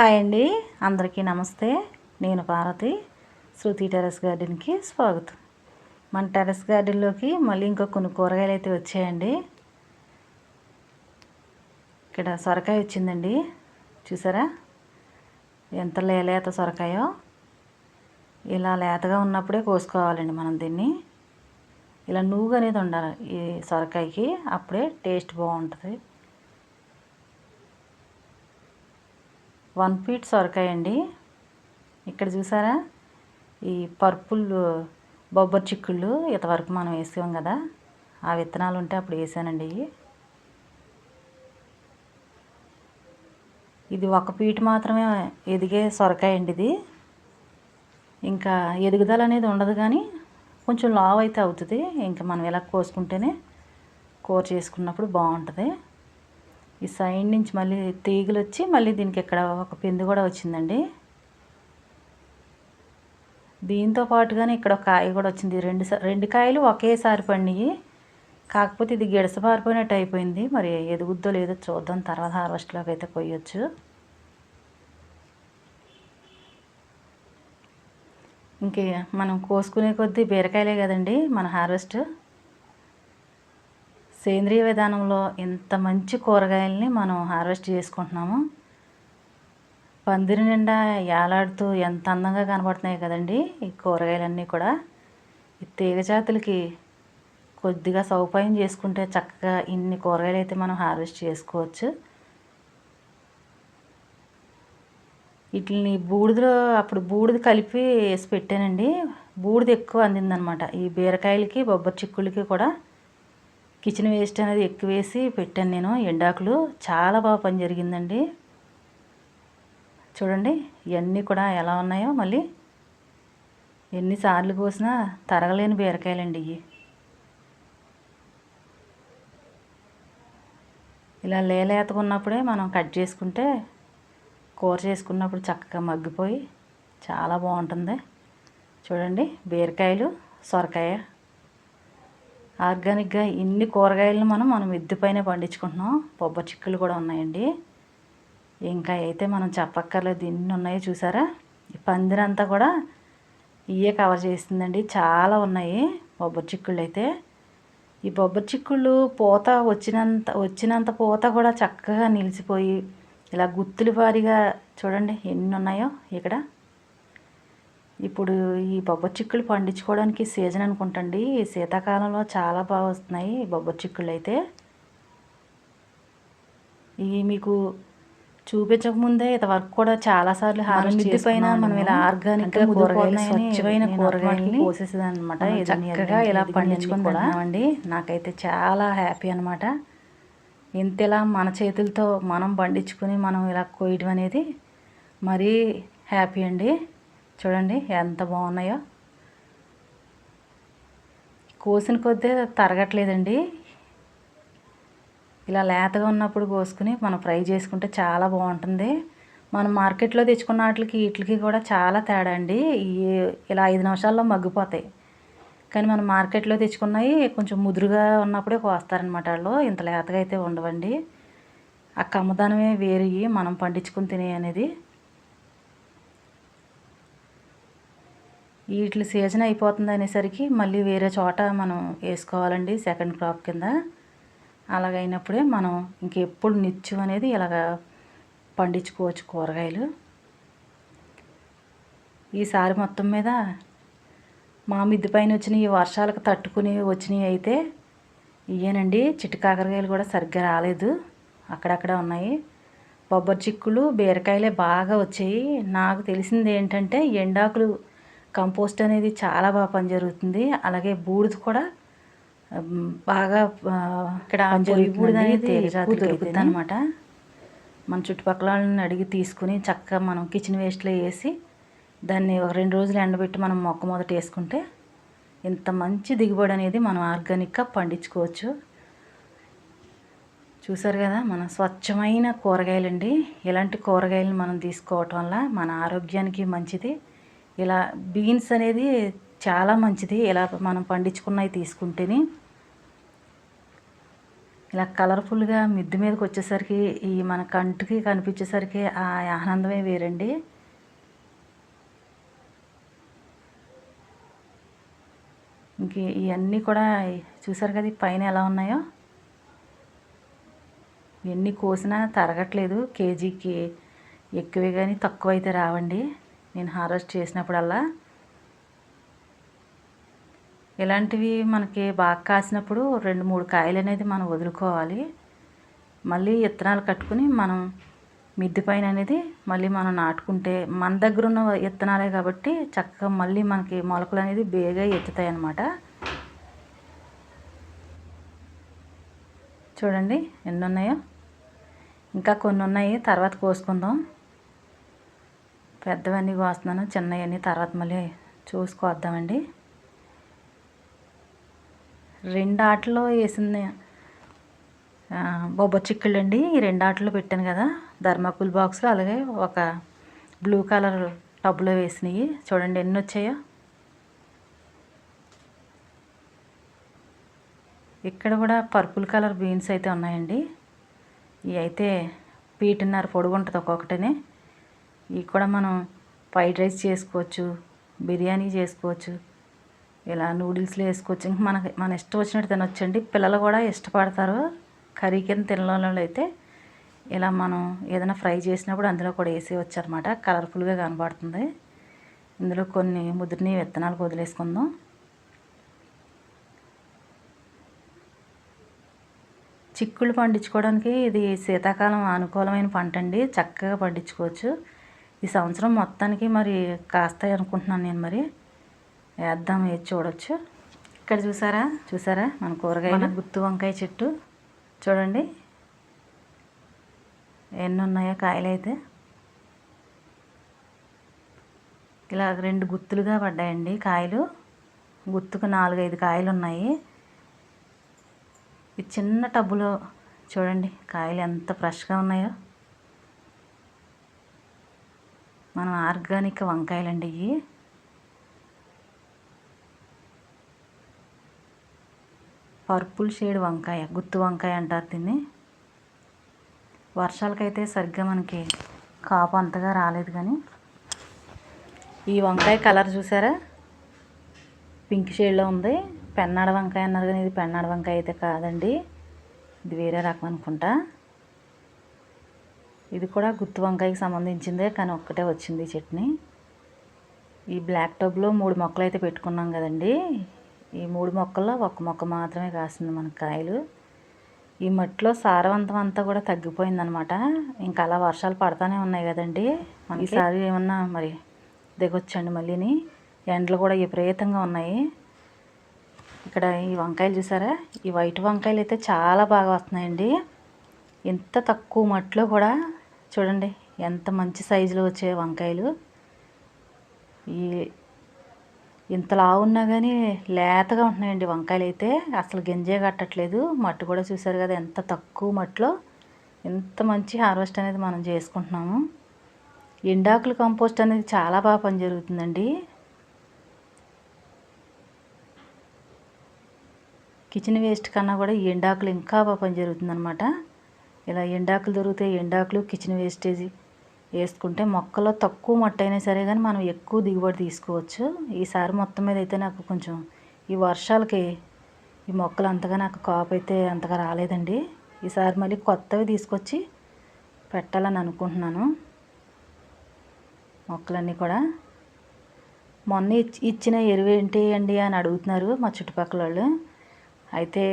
Hi అండి, అందరికీ నమస్తే. నేను పార్వతి. శృతి టెర్రస్ గార్డెన్కి స్వాగతం. మన టెర్రస్ గార్డెన్లోకి మళ్ళీ ఇంకో కొన్ని కూరగాయలు అయితే వచ్చాయండి. ఇక్కడ సొరకాయ వచ్చిందండి, చూసారా ఎంత లేత సొరకాయో. ఇలా లేతగా ఉన్నప్పుడే కోసుకోవాలండి మనం దీన్ని. ఇలా నూగు అనేది ఉండాలి ఈ సొరకాయకి, అప్పుడే టేస్ట్ బాగుంటుంది. 1 ఫీట్ సొరకాయ అండి. ఇక్కడ చూసారా ఈ పర్పుల్ బొబ్బరి చిక్కుళ్ళు ఇంతవరకు మనం వేసాం కదా, ఆ విత్తనాలు ఉంటే అప్పుడు వేసానండి. ఇది 1 ఫీట్ మాత్రమే ఎదిగే సొరకాయ అండి ఇది. ఇంకా ఎదుగుదల అనేది ఉండదు, కానీ కొంచెం లావు అయితే అవుతుంది. ఇంకా మనం ఇలా కోసుకుంటేనే కూర చేసుకున్నప్పుడు బాగుంటుంది. ఈ సైడ్ నుంచి మళ్ళీ తీగలు వచ్చి మళ్ళీ దీనికి ఇక్కడ ఒక పిండి కూడా వచ్చిందండి. దీంతో పాటుగానే ఇక్కడ ఒక కాయ కూడా వచ్చింది. రెండు కాయలు ఒకేసారి పండియి. కాకపోతే ఇది గిడసబారిపోయినట్టు అయిపోయింది. మరి ఎదుగుద్దో లేదో చూద్దాం, తర్వాత హార్వెస్ట్లోకి అయితే కొయ్యొచ్చు. ఇంకే మనం కోసుకునే కొద్దీ బీరకాయలే కదండి మన హార్వెస్ట్. సేంద్రియ విధానంలో ఇంత మంచి కూరగాయలని మనం హార్వెస్ట్ చేసుకుంటున్నాము. పందిరి నిండా ఏలాడుతూ ఎంత అందంగా కనబడుతున్నాయి కదండి ఈ కూరగాయలన్నీ కూడా. ఈ తీగ జాతులకి కొద్దిగా సౌపాయం చేసుకుంటే చక్కగా ఇన్ని కూరగాయలు అయితే మనం హార్వెస్ట్ చేసుకోవచ్చు. వీటిని బూడిదలో అప్పుడు బూడిద కలిపి వేసి పెట్టానండి. బూడిద ఎక్కువ అందిందనమాట ఈ బీరకాయలకి బొబ్బరి చిక్కుళ్ళకి కూడా. కిచెన్ వేస్ట్ అనేది ఎక్కువ వేసి పెట్టాను నేను. ఎండాకులు చాలా బాగా పని జరిగిందండి. చూడండి ఇవన్నీ కూడా ఎలా ఉన్నాయో. మళ్ళీ ఎన్నిసార్లు కోసినా తరగలేని బీరకాయలండి ఇవి. ఇలా లేతగా ఉన్నప్పుడే మనం కట్ చేసుకుంటే కూర చేసుకున్నప్పుడు చక్కగా మగ్గిపోయి చాలా బాగుంటుంది. చూడండి బీరకాయలు, సొరకాయ ఆర్గానిక్గా ఇన్ని కూరగాయలను మనం మిద్దె పైన పండించుకుంటున్నాం. బొబ్బరి చిక్కులు కూడా ఉన్నాయండి. ఇంకా అయితే మనం చెప్పక్కర్లేదు, ఇన్ని ఉన్నాయో చూసారా. ఈ పందిరంతా కూడా ఇవే కవర్ చేస్తుందండి. చాలా ఉన్నాయి బొబ్బరి చిక్కుళ్ళు అయితే. ఈ బొబ్బరి చిక్కుళ్ళు పూత వచ్చినంత పూత కూడా చక్కగా నిలిచిపోయి ఇలా గుత్తుల వారీగా చూడండి ఎన్ని ఉన్నాయో ఇక్కడ. ఇప్పుడు ఈ బొబ్బరి చిక్కుళ్ళు పండించుకోవడానికి సీజన్ అనుకుంటండి. శీతాకాలంలో చాలా బాగా వస్తున్నాయి ఈ బొబ్బరి చిక్కుళ్ళు అయితే. ఇవి మీకు చూపించకముందే ఇంతవరకు కూడా చాలాసార్లు హార్వెస్ట్ పైన మనం ఇలా ఆర్గానిక్గా స్వచ్ఛమైన కూరగాయలని కోసేసేది అనమాట. చక్కగా ఇలా పండించుకొని తిన్నామండి. నాకైతే చాలా హ్యాపీ అనమాట. ఇంత ఇలా మన చేతులతో మనం పండించుకొని మనం ఇలా కోయడం అనేది మరీ హ్యాపీ అండి. చూడండి ఎంత బాగున్నాయో. కోసిన కొద్దీ తరగట్లేదండి. ఇలా లేతగా ఉన్నప్పుడు కోసుకుని మనం ఫ్రై చేసుకుంటే చాలా బాగుంటుంది. మనం మార్కెట్లో తెచ్చుకున్న వీటికి కూడా చాలా తేడా అండి. ఇలా 5 నిమిషాల్లో మగ్గిపోతాయి. కానీ మనం మార్కెట్లో తెచ్చుకున్నవి కొంచెం ముదురుగా ఉన్నప్పుడే కోస్తారనమాట వాళ్ళు. ఇంత లేతగా అయితే ఉండవండి. ఆ కమ్మదనమే వేరు మనం పండించుకుని తినే అనేది. వీటి సీజన్ అయిపోతుంది అనేసరికి మళ్ళీ వేరే చోట మనం వేసుకోవాలండి సెకండ్ క్రాప్ కింద. అలాగైనప్పుడే మనం ఇంకెప్పుడు నిత్యం అనేది ఇలాగ పండించుకోవచ్చు కూరగాయలు. ఈసారి మొత్తం మీద మా మిద్దె పైన వచ్చిన ఈ వర్షాలకు తట్టుకుని వచ్చినవి అయితే ఇవేనండి. చిట్టుకాకరకాయలు కూడా సరిగ్గా రాలేదు, అక్కడక్కడ ఉన్నాయి. బొబ్బరి చిక్కులు, బీరకాయలే బాగా వచ్చాయి. నాకు తెలిసింది ఏంటంటే ఎండాకులు కంపోస్ట్ అనేది చాలా బాగా పనిజరుగుతుంది. అలాగే బూడిద కూడా బాగా ఇక్కడ బూడిద అనేది ఎక్కువ దొరుకుతుంది అనమాట. మన చుట్టుపక్కల వాళ్ళని అడిగి తీసుకుని చక్కగా మనం కిచెన్ వేస్ట్లో వేసి దాన్ని ఒక 2 రోజులు ఎండబెట్టి మనం మొక్క మొదట వేసుకుంటే ఇంత మంచి దిగుబడి అనేది మనం ఆర్గానిక్గా పండించుకోవచ్చు. చూసారు కదా మన స్వచ్ఛమైన కూరగాయలండి. ఇలాంటి కూరగాయలను మనం తీసుకోవటం వల్ల మన ఆరోగ్యానికి మంచిది. ఇలా బీన్స్ అనేది చాలా మంచిది ఇలా మనం పండించుకున్నవి తీసుకుంటేనే. ఇలా కలర్ఫుల్గా మిద్ది మీదకి వచ్చేసరికి ఈ మన కంటికి కనిపించేసరికి ఆ ఆనందమే వేరండి. ఇంక ఇవన్నీ కూడా చూసారు కదా పైన ఎలా ఉన్నాయో. ఎన్ని కోసినా తరగట్లేదు. కేజీకి ఎక్కువే కానీ తక్కువ అయితే రావండి నేను హార్వెస్ట్ చేసినప్పుడల్లా. ఇలాంటివి మనకి బాగా కాసినప్పుడు 2-3 కాయలు అనేది మనం వదులుకోవాలి. మళ్ళీ విత్తనాలు కట్టుకుని మనం మిద్దె పైన అనేది మళ్ళీ మనం నాటుకుంటే మన దగ్గర ఉన్న విత్తనాలే కాబట్టి చక్కగా మళ్ళీ మనకి మొలకలు అనేది బేగా ఎత్తుతాయి అన్నమాట. చూడండి ఎన్ని ఉన్నాయో. ఇంకా కొన్ని ఉన్నాయి, తర్వాత కోసుకుందాం. పెద్దవన్నీ కోస్తున్నాను, చిన్నవన్నీ తర్వాత మళ్ళీ చూసుకొద్దామండి. 2 ఆటల్లో వేసింది బొబ్బరి చిక్కుళ్ళు అండి. ఈ 2 ఆటల్లో పెట్టాను కదా ధర్మకుల్ బాక్స్లో, అలాగే ఒక బ్లూ కలర్ టబ్లో వేసినవి. చూడండి ఎన్ని వచ్చాయో. ఇక్కడ కూడా పర్పుల్ కలర్ బీన్స్ అయితే ఉన్నాయండి. ఇవి అయితే పీటున్నర పొడుగు ఉంటుంది ఒక్కొక్కటిని. ఇవి కూడా మనం ఫ్రైడ్ రైస్ చేసుకోవచ్చు, బిర్యానీ చేసుకోవచ్చు, ఇలా నూడిల్స్లో వేసుకోవచ్చు. ఇంక మన ఇష్టం వచ్చినట్టు తినొచ్చండి. పిల్లలు కూడా ఇష్టపడతారు. కర్రీ కింద తినలేని అయితే ఇలా మనం ఏదైనా ఫ్రై చేసినప్పుడు అందులో కూడా వేసేయచ్చు అనమాట. కలర్ఫుల్గా కనబడుతుంది. ఇందులో కొన్ని ముదిరిని విత్తనాలు వదిలేసుకుందాం. చిక్కుళ్ళు పండించుకోవడానికి ఇది శీతాకాలం అనుకూలమైన పంట అండి. చక్కగా పండించుకోవచ్చు. ఈ సంవత్సరం మొత్తానికి మరి కాస్తాయి అనుకుంటున్నాను నేను. మరి వేద్దాం, వేసి చూడవచ్చు. ఇక్కడ చూసారా మన కూరగాయలు, గుత్తి వంకాయ చెట్టు చూడండి ఎన్ని ఉన్నాయో కాయలు అయితే. ఇలా 2 గుత్తులుగా పడ్డాయండి కాయలు. గుత్తుకు 4-5 కాయలు ఉన్నాయి. ఈ చిన్న టబ్బులో చూడండి కాయలు ఎంత ఫ్రెష్గా ఉన్నాయో. మనం ఆర్గానిక్ వంకాయలండి ఇవి. పర్పుల్ షేడ్ వంకాయ, గుత్తి వంకాయ అంటారు దీన్ని. వర్షాలకైతే సరిగ్గా మనకి కాపు అంతగా రాలేదు, కానీ ఈ వంకాయ కలర్ చూసారా పింక్ షేడ్లో ఉంది. పెన్నాడ వంకాయ అన్నారు కానీ ఇది పెన్నాడ వంకాయ అయితే కాదండి, ఇది వేరే రకం అనుకుంటా. ఇది కూడా గుత్తి వంకాయకి సంబంధించిందే, కానీ ఒక్కటే వచ్చింది చట్నీ. ఈ బ్లాక్ టబ్లో 3 మొక్కలు అయితే పెట్టుకున్నాం కదండి. ఈ 3 మొక్కల్లో 1 మొక్క మాత్రమే కాసింది మనకు కాయలు. ఈ మట్టిలో సారవంతం అంతా కూడా తగ్గిపోయిందనమాట. ఇంకా అలా వర్షాలు పడతానే ఉన్నాయి కదండి. ఈసారి ఏమన్నా మరి దిగొచ్చండి మళ్ళీని. ఎండలు కూడా విపరీతంగా ఉన్నాయి. ఇక్కడ ఈ వంకాయలు చూసారా, ఈ వైట్ వంకాయలు అయితే చాలా బాగా వస్తున్నాయండి. ఇంత తక్కువ మట్టిలో కూడా చూడండి ఎంత మంచి సైజులో వచ్చే వంకాయలు. ఈ ఇంతలా ఉన్నా కానీ లేతగా ఉంటున్నాయండి వంకాయలు అయితే. అసలు గింజే కట్టట్లేదు. మట్టి కూడా చూసారు కదా ఎంత తక్కువ మట్టిలో ఎంత మంచి హార్వెస్ట్ అనేది మనం చేసుకుంటున్నాము. ఎండాకుల కంపోస్ట్ అనేది చాలా బాగా పని జరుగుతుందండి. కిచెన్ వేస్ట్ కన్నా కూడా ఈ ఎండాకులు ఇంకా బాగా పని జరుగుతుంది అనమాట. ఇలా ఎండాకులు దొరుకుతాయి, ఎండాకులు కిచెన్ వేస్టేజ్ వేసుకుంటే మొక్కలో తక్కువ మట్టి అయినా సరే కానీ మనం ఎక్కువ దిగుబడి తీసుకోవచ్చు. ఈసారి మొత్తం మీద అయితే నాకు కొంచెం ఈ వర్షాలకి ఈ మొక్కలు అంతగా నాకు కాపు అయితే అంతగా రాలేదండి. ఈసారి మళ్ళీ కొత్తవి తీసుకొచ్చి పెట్టాలని అనుకుంటున్నాను మొక్కలన్నీ కూడా. మొన్న ఇచ్చిన ఎరువు ఏంటి అండి అని అడుగుతున్నారు మా చుట్టుపక్కల వాళ్ళు. అయితే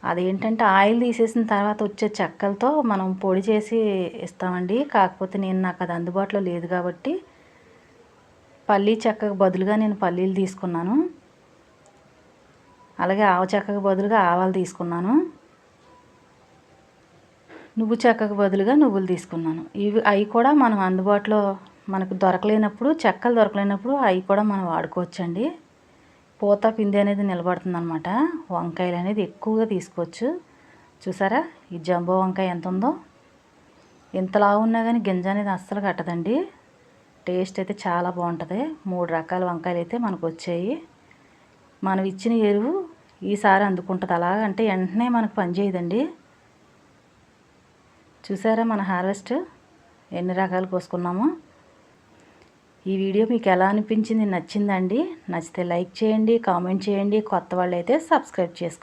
అదేంటంటే ఆయిల్ తీసేసిన తర్వాత వచ్చే చెక్కలతో మనం పొడి చేసి ఇస్తామండి. కాకపోతే నాకు అది అందుబాటులో లేదు కాబట్టి పల్లీ చెక్కకు బదులుగా నేను పల్లీలు తీసుకున్నాను. అలాగే ఆవ చెక్కకు బదులుగా ఆవాలు తీసుకున్నాను. నువ్వు చెక్కకు బదులుగా నువ్వులు తీసుకున్నాను. అవి కూడా మనం అందుబాటులో మనకు దొరకలేనప్పుడు, చెక్కలు దొరకలేనప్పుడు అవి కూడా మనం వాడుకోవచ్చండి. పూత పిండి అనేది నిలబడుతుంది అనమాట. వంకాయలు అనేది ఎక్కువగా తీసుకోవచ్చు. చూసారా ఈ జంబో వంకాయ ఎంత ఉందో. ఇంతలా ఉన్నా కానీ గింజ అనేది అస్సలు కట్టదండి. టేస్ట్ అయితే చాలా బాగుంటుంది. 3 రకాల వంకాయలు అయితే మనకు వచ్చాయి. మనం ఇచ్చిన ఎరువు ఈసారి అందుకుంటుంది. అలాగంటే వెంటనే మనకు పని చేయదండి. చూసారా మన హార్వెస్ట్ ఎన్ని రకాలు కోసుకున్నామో. ఈ వీడియో మీకు ఎలా అనిపించింది? నచ్చిందండి? నచ్చితే లైక్ చేయండి, కామెంట్ చేయండి. కొత్త వాళ్ళైతే సబ్స్క్రైబ్ చేసుకోండి.